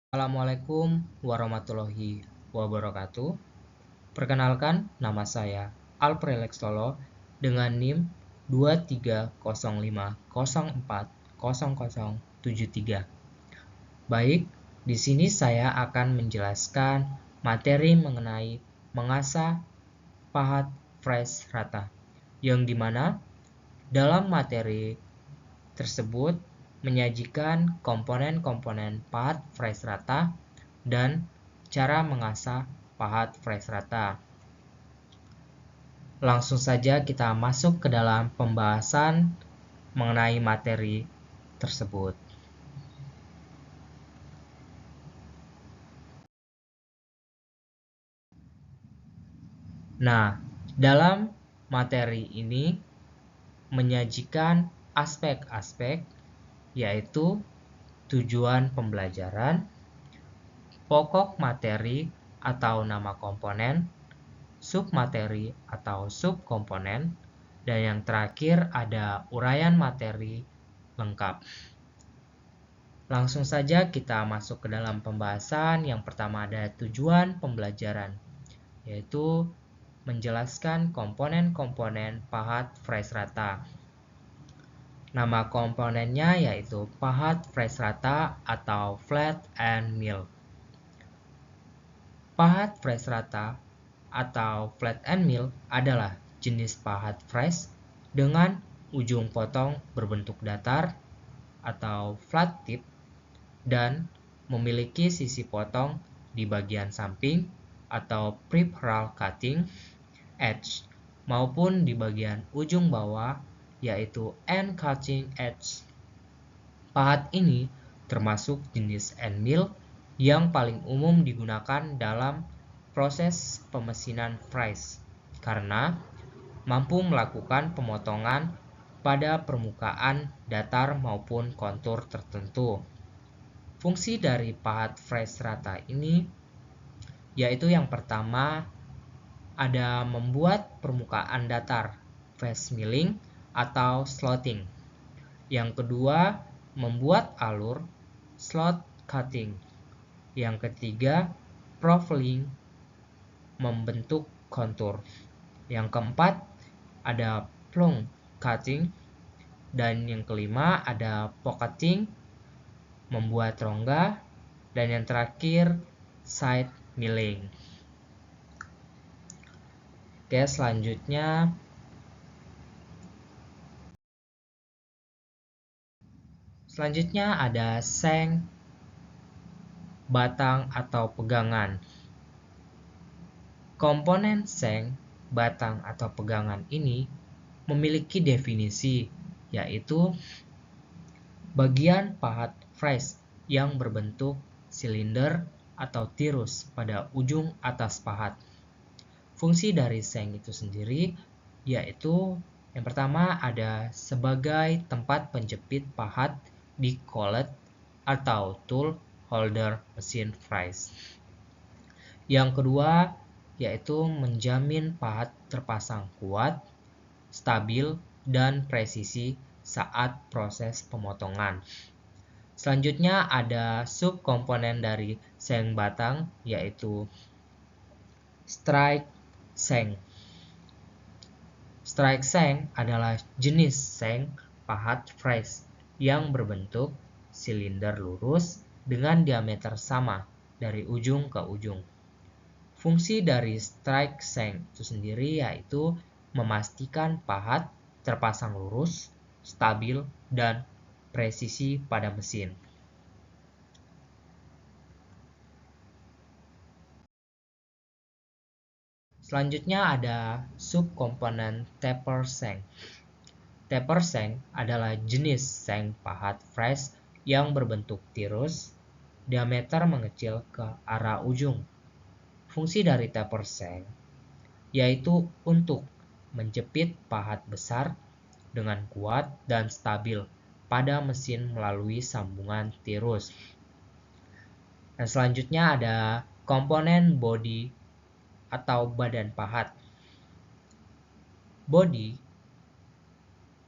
Assalamualaikum warahmatullahi wabarakatuh. Perkenalkan, nama saya Alprelex Solo dengan NIM 2305040073. Baik, di sini saya akan menjelaskan materi mengenai mengasah pahat fresh rata, yang dimana dalam materi tersebut menyajikan komponen-komponen pahat fresh rata dan cara mengasah pahat fresh rata. Langsung saja kita masuk ke dalam pembahasan mengenai materi tersebut. Nah, dalam materi ini menyajikan aspek-aspek yaitu tujuan pembelajaran, pokok materi atau nama komponen, submateri atau subkomponen, dan yang terakhir ada uraian materi lengkap. Langsung saja kita masuk ke dalam pembahasan. Yang pertama ada tujuan pembelajaran, yaitu menjelaskan komponen-komponen pahat fresh rata. Nama komponennya yaitu pahat fresh rata atau flat and mill. Pahat fresh rata atau flat and mill adalah jenis pahat fresh dengan ujung potong berbentuk datar atau flat tip dan memiliki sisi potong di bagian samping atau peripheral cutting edge maupun di bagian ujung bawah yaitu end cutting edge. Pahat ini termasuk jenis end mill yang paling umum digunakan dalam proses pemesinan fresh karena mampu melakukan pemotongan pada permukaan datar maupun kontur tertentu. Fungsi dari pahat fresh rata ini yaitu yang pertama ada membuat permukaan datar face milling atau slotting. Yang kedua membuat alur slot cutting. Yang ketiga profiling membentuk kontur. Yang keempat ada plunge cutting dan yang kelima ada pocketing membuat rongga, dan yang terakhir side milling. Oke, selanjutnya ada seng, batang atau pegangan. Komponen seng, batang atau pegangan ini memiliki definisi, yaitu bagian pahat fresh yang berbentuk silinder atau tirus pada ujung atas pahat. Fungsi dari seng itu sendiri yaitu yang pertama ada sebagai tempat penjepit pahat di collet atau tool holder mesin fresh. Yang kedua yaitu menjamin pahat terpasang kuat, stabil, dan presisi saat proses pemotongan. Selanjutnya ada subkomponen dari seng batang yaitu strike seng. Strike seng adalah jenis seng pahat fresh yang berbentuk silinder lurus dengan diameter sama dari ujung ke ujung. Fungsi dari strike seng itu sendiri yaitu memastikan pahat terpasang lurus, stabil, dan presisi pada mesin. Selanjutnya ada subkomponen taper seng. Taper seng adalah jenis seng pahat fresh yang berbentuk tirus, diameter mengecil ke arah ujung. Fungsi dari taper seng yaitu untuk menjepit pahat besar dengan kuat dan stabil pada mesin melalui sambungan tirus. Dan selanjutnya ada komponen body atau badan pahat. Body,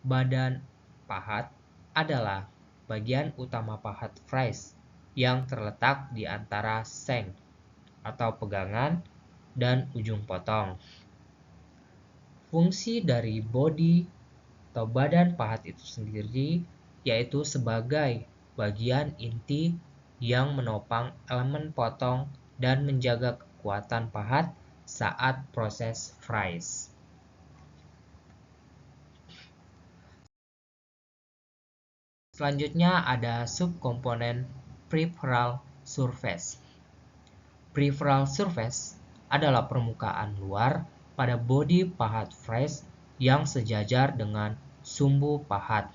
badan pahat adalah bagian utama pahat fresh yang terletak di antara seng atau pegangan dan ujung potong. Fungsi dari bodi atau badan pahat itu sendiri yaitu sebagai bagian inti yang menopang elemen potong dan menjaga kekuatan pahat saat proses fries. Selanjutnya ada subkomponen peripheral surface. Peripheral surface adalah permukaan luar pada bodi pahat fries yang sejajar dengan sumbu pahat.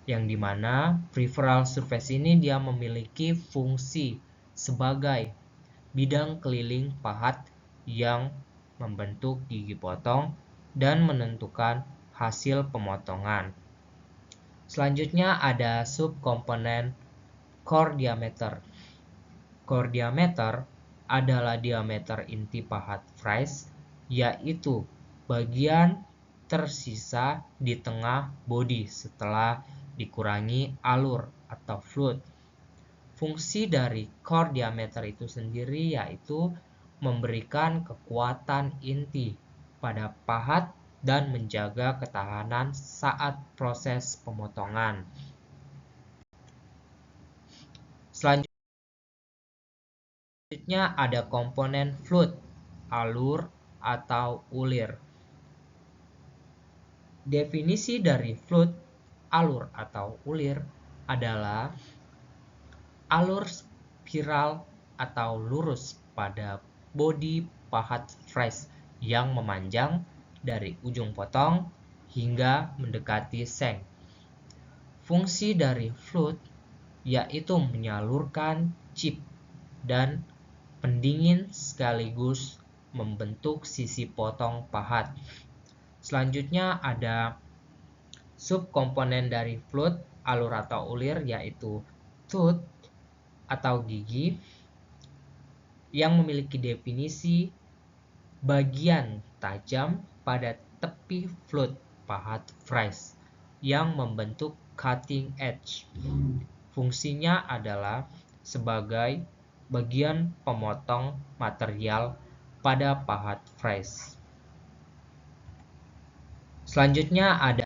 Yang dimana peripheral surface ini dia memiliki fungsi sebagai bidang keliling pahat yang membentuk gigi potong dan menentukan hasil pemotongan. Selanjutnya ada subkomponen core diameter. Core diameter adalah diameter inti pahat fries, yaitu bagian tersisa di tengah bodi setelah dikurangi alur atau fluid. Fungsi dari core diameter itu sendiri yaitu memberikan kekuatan inti pada pahat dan menjaga ketahanan saat proses pemotongan. Selanjutnya ada komponen fluid, alur atau ulir. Definisi dari fluid, alur atau ulir adalah alur spiral atau lurus pada bodi pahat fries yang memanjang dari ujung potong hingga mendekati seng. Fungsi dari fluid yaitu menyalurkan chip dan pendingin sekaligus membentuk sisi potong pahat. Selanjutnya ada subkomponen dari fluid, alur atau ulir yaitu tooth atau gigi yang memiliki definisi bagian tajam pada tepi fluid pahat fries yang membentuk cutting edge. Fungsinya adalah sebagai bagian pemotong material pada pahat fries. Selanjutnya ada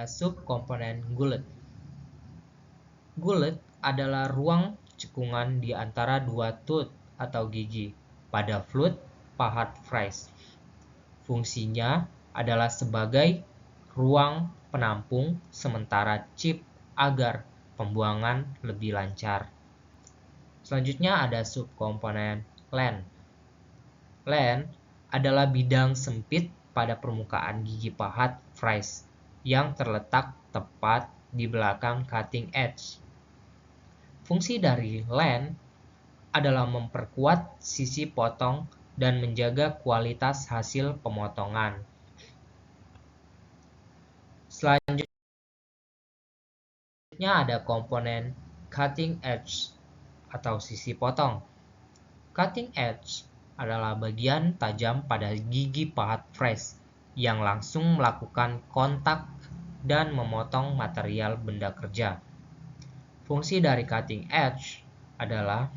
subkomponen gullet. Gullet adalah ruang cekungan di antara dua tooth atau gigi pada fluid pahat fries. Fungsinya adalah sebagai ruang penampung sementara chip agar pembuangan lebih lancar. Selanjutnya ada subkomponen land. Land adalah bidang sempit pada permukaan gigi pahat fries yang terletak tepat di belakang cutting edge. Fungsi dari land adalah memperkuat sisi potong dan menjaga kualitas hasil pemotongan. Selanjutnya ada komponen cutting edge atau sisi potong. Cutting edge adalah bagian tajam pada gigi pahat fries yang langsung melakukan kontak dan memotong material benda kerja. Fungsi dari cutting edge adalah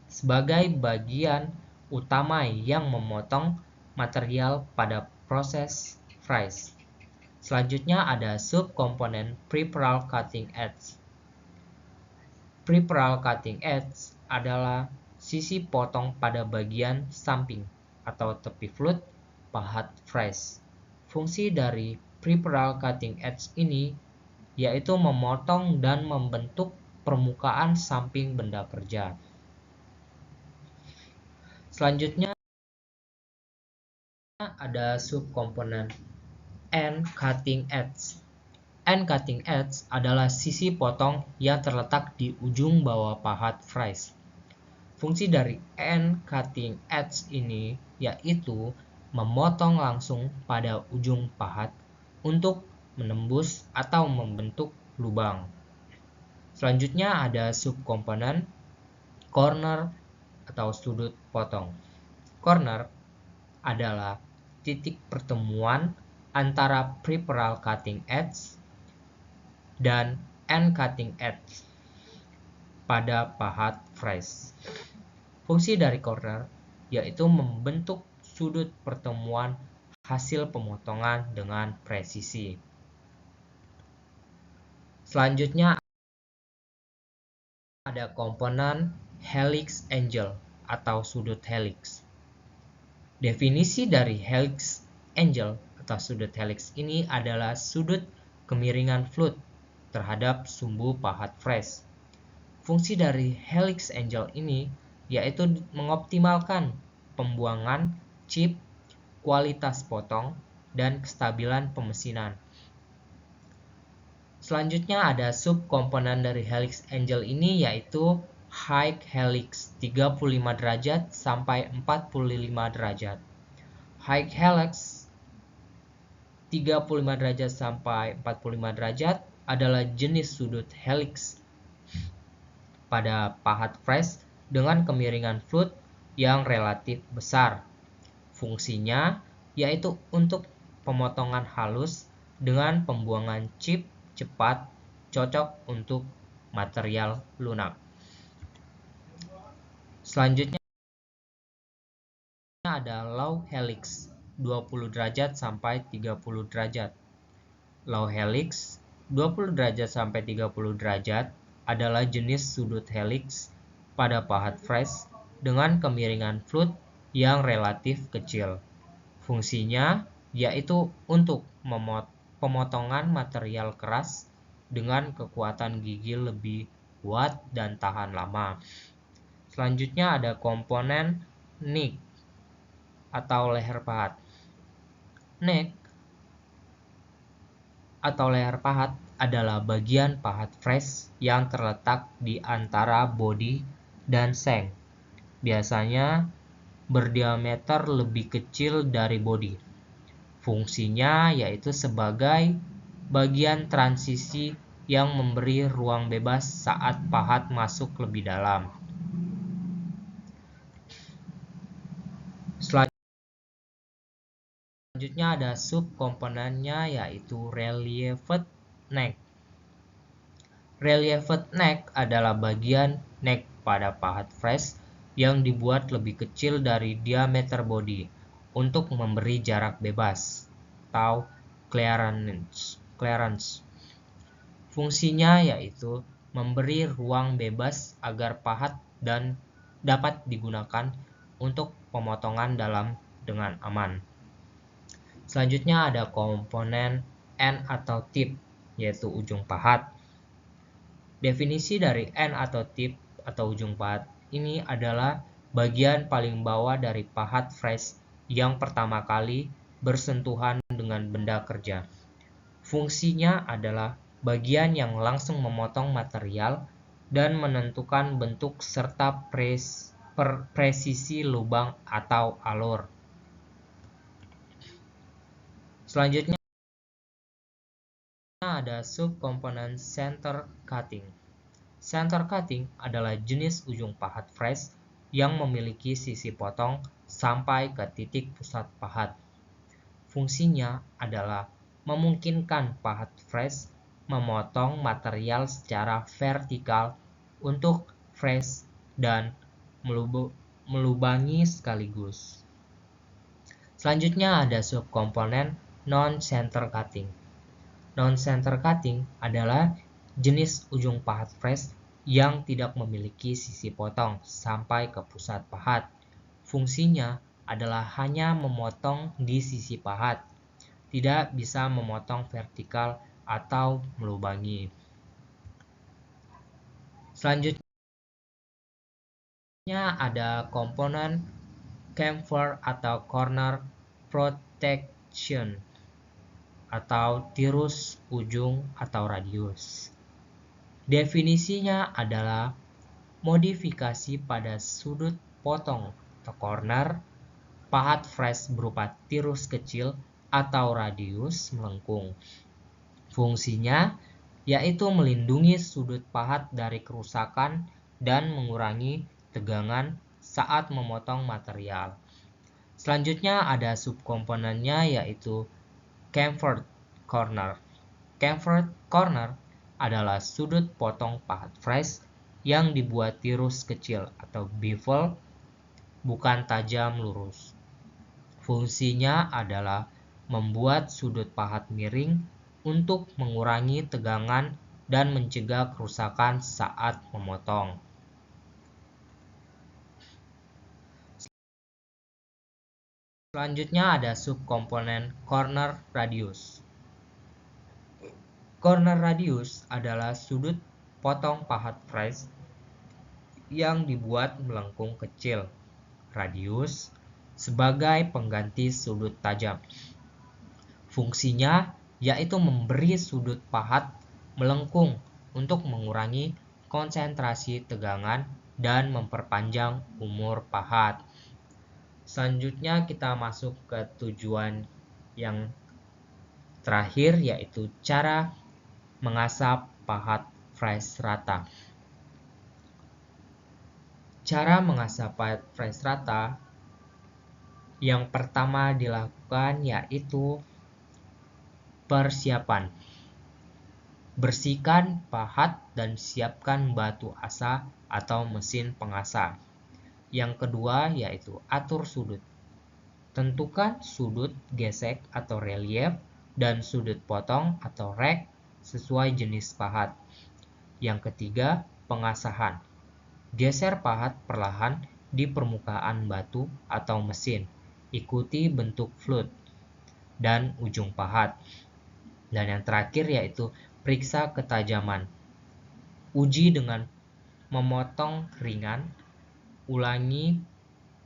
sebagai bagian utama yang memotong material pada proses fries. Selanjutnya ada subkomponen peripheral cutting edge. Peripheral cutting edge adalah sisi potong pada bagian samping atau tepi fluid pahat fries. Fungsi dari peripheral cutting edge ini yaitu memotong dan membentuk permukaan samping benda kerja. Selanjutnya ada subkomponen end cutting edge. End cutting edge adalah sisi potong yang terletak di ujung bawah pahat fries. Fungsi dari end cutting edge ini yaitu memotong langsung pada ujung pahat untuk menembus atau membentuk lubang. Selanjutnya ada subkomponen corner atau sudut potong. Corner adalah titik pertemuan antara peripheral cutting edge dan end cutting edge. pada pahat fresh. Fungsi dari corner yaitu membentuk sudut pertemuan hasil pemotongan dengan presisi. Selanjutnya ada komponen helix angle atau sudut helix. Definisi dari helix angle atau sudut helix ini adalah sudut kemiringan fluid terhadap sumbu pahat fresh. Fungsi dari helix angle ini yaitu mengoptimalkan pembuangan chip, kualitas potong, dan kestabilan pemesinan. Selanjutnya ada subkomponen dari helix angle ini yaitu high helix 35 derajat sampai 45 derajat. High helix 35 derajat sampai 45 derajat adalah jenis sudut helix pada pahat fresh dengan kemiringan fluid yang relatif besar. Fungsinya yaitu untuk pemotongan halus dengan pembuangan chip cepat, cocok untuk material lunak. Selanjutnya ada low helix 20 derajat sampai 30 derajat. Low helix 20 derajat sampai 30 derajat adalah jenis sudut helix pada pahat fresh dengan kemiringan fluid yang relatif kecil. Fungsinya yaitu untuk pemotongan material keras dengan kekuatan gigi lebih kuat dan tahan lama. Selanjutnya ada komponen neck atau leher pahat. Neck atau leher pahat adalah bagian pahat fresh yang terletak di antara bodi dan shank. Biasanya berdiameter lebih kecil dari bodi. Fungsinya yaitu sebagai bagian transisi yang memberi ruang bebas saat pahat masuk lebih dalam. Selanjutnya ada subkomponennya yaitu relieved neck. Relieved neck adalah bagian neck pada pahat fresh yang dibuat lebih kecil dari diameter bodi untuk memberi jarak bebas atau clearance. Fungsinya yaitu memberi ruang bebas agar pahat dan dapat digunakan untuk pemotongan dalam dengan aman. Selanjutnya ada komponen end atau tip, yaitu ujung pahat. Definisi dari end atau tip atau ujung pahat ini adalah bagian paling bawah dari pahat fresh yang pertama kali bersentuhan dengan benda kerja. Fungsinya adalah bagian yang langsung memotong material dan menentukan bentuk serta presisi lubang atau alur. Selanjutnya ada subkomponen center cutting. Center cutting adalah jenis ujung pahat fresh yang memiliki sisi potong sampai ke titik pusat pahat. Fungsinya adalah memungkinkan pahat fresh memotong material secara vertikal untuk fresh dan melubangi sekaligus. Selanjutnya ada subkomponen non-center cutting. Non-center cutting adalah jenis ujung pahat fresh yang tidak memiliki sisi potong sampai ke pusat pahat. Fungsinya adalah hanya memotong di sisi pahat, tidak bisa memotong vertikal atau melubangi. Selanjutnya ada komponen chamfer atau corner protection atau tirus ujung atau radius. Definisinya adalah modifikasi pada sudut potong atau corner pahat fresh berupa tirus kecil atau radius melengkung. Fungsinya yaitu melindungi sudut pahat dari kerusakan dan mengurangi tegangan saat memotong material. Selanjutnya ada subkomponennya yaitu chamfered corner. Chamfered corner adalah sudut potong pahat fresh yang dibuat tirus kecil atau bevel, bukan tajam lurus. Fungsinya adalah membuat sudut pahat miring untuk mengurangi tegangan dan mencegah kerusakan saat memotong. Selanjutnya ada subkomponen corner radius. Corner radius adalah sudut potong pahat phrase yang dibuat melengkung kecil, radius, sebagai pengganti sudut tajam. Fungsinya yaitu memberi sudut pahat melengkung untuk mengurangi konsentrasi tegangan dan memperpanjang umur pahat. Selanjutnya kita masuk ke tujuan yang terakhir, yaitu cara mengasah pahat phrase rata. Cara mengasah pahat phrase rata yang pertama dilakukan yaitu persiapan. Bersihkan pahat dan siapkan batu asa atau mesin pengasah. Yang kedua yaitu atur sudut. Tentukan sudut gesek atau relief dan sudut potong atau rek sesuai jenis pahat. Yang ketiga, pengasahan. Geser pahat perlahan di permukaan batu atau mesin. Ikuti bentuk flute dan ujung pahat. Dan yang terakhir yaitu periksa ketajaman. Uji dengan memotong ringan. Ulangi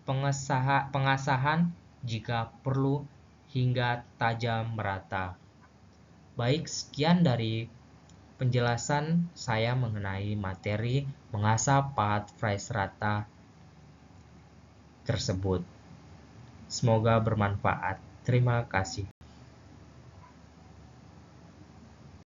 pengasahan jika perlu hingga tajam merata. Baik, sekian dari penjelasan saya mengenai materi mengasah pahat phrase rata tersebut. Semoga bermanfaat. Terima kasih.